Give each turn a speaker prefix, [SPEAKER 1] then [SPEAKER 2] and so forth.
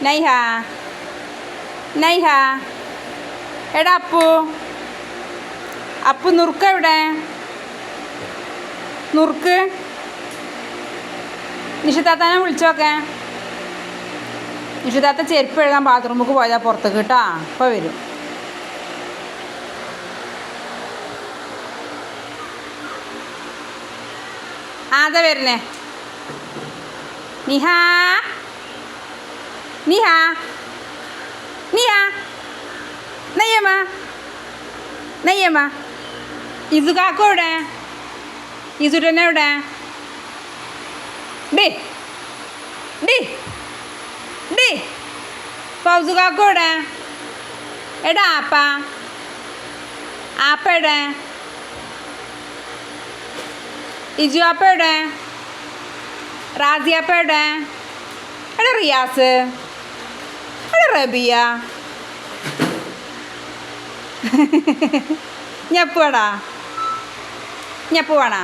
[SPEAKER 1] നൈഹ നൈഹ എടാ അപ്പു നുറുക്ക് എവിടെ? നുറുക്ക് നിഷിതാത്താനെ വിളിച്ചോക്കെ. നിഷിതാത്ത ചെരുപ്പ് എഴുതാൻ ബാത്റൂമിലേക്ക് പോയതാ പുറത്തേക്ക് കേട്ടോ. ഇപ്പോൾ വരും. അതാ വരുന്നേ. നിഹ നിഹ നിഹ നെയ്യമ്മ നെയ്യമ്മ ഇസു കാക്കോ എവിടെ? ഇസുട്ടനെ എവിടെ? ഡി ഡി ഡി ഫൗസു കാക്കോ എവിടെ? എടാ ആപ്പ എവിടെ? ഇജു ആപ്പ എവിടെ? റാസിയാപ്പ എവിടെ? എടാ റിയാസ് എടാ റബിയ ഞപ്പുവാടാ ഞപ്പുവാണാ?